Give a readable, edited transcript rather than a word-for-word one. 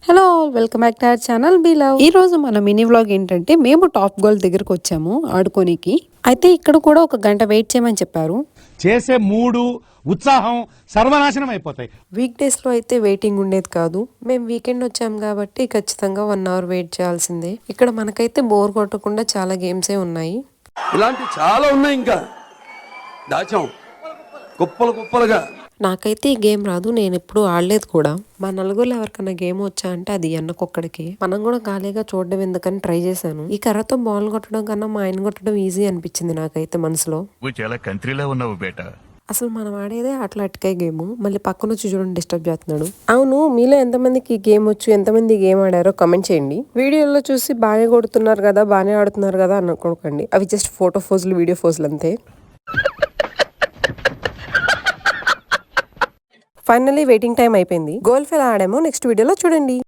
Hello welcome back to our channel be love. ఈ రోజు మన మినీ వ్లాగ్ ఏంటంటే మేము టాప్ గోల్ దగ్గరకు వచ్చాము ఆడుకోనికి. అయితే ఇక్కడ కూడా ఒక గంట వెయిట్ చేయమని చెప్పారు. చేసే మూడు ఉత్సాహం సర్వనాశనం అయిపోతాయి. వీక్ డేస్ లో అయితే వెయిటింగ్ ఉండేది కాదు. మేము వీకెండ్ వచ్చాం కాబట్టి ఖచ్చితంగా 1 అవర్ వెయిట్ చేయాల్సిందే. ఇక్కడ మనకైతే బోర్ కొట్టకుండా చాలా గేమ్సే ఉన్నాయి. ఇలాంటి చాలా ఉన్నాయి, ఇంకా దాచాం కుప్పలు కుప్పలుగా. నాకైతే ఈ గేమ్ రాదు, నేను ఎప్పుడు ఆడలేదు కూడా. మా నలుగురు ఎవరికైనా గేమ్ వచ్చా అంటే అది అన్నకొక్కడికి. మనం కూడా ఖాళీగా చూడడం ఎందుకని ట్రై చేశాను. ఈ కర్రతో బాల్ కొట్టడం కన్నా మా ఆయన కొట్టడం ఈజీ అనిపించింది నాకైతే మనసులో. చాలా కంట్రీలో ఉన్నావు బేటా. అసలు మనం ఆడేదే అట్లా అటుకాయ గేమ్, మళ్ళీ పక్కన వచ్చి చూడండి డిస్టర్బ్ చేస్తున్నాడు. అవును, మీలో ఎంతమందికి ఈ గేమ్ వచ్చు, ఎంతమంది ఈ గేమ్ ఆడారో కమెంట్ చేయండి. వీడియోలో చూసి బాగా కొడుతున్నారు కదా, బాగానే ఆడుతున్నారు కదా అనుకోకండి. అవి జస్ట్ ఫోటో ఫోజులు, వీడియో ఫోజులు అంతే. ఫైనల్లీ వెయిటింగ్ టైం అయిపోయింది. గోల్ఫ్ ఎలా ఆడామో నెక్స్ట్ వీడియోలో చూడండి.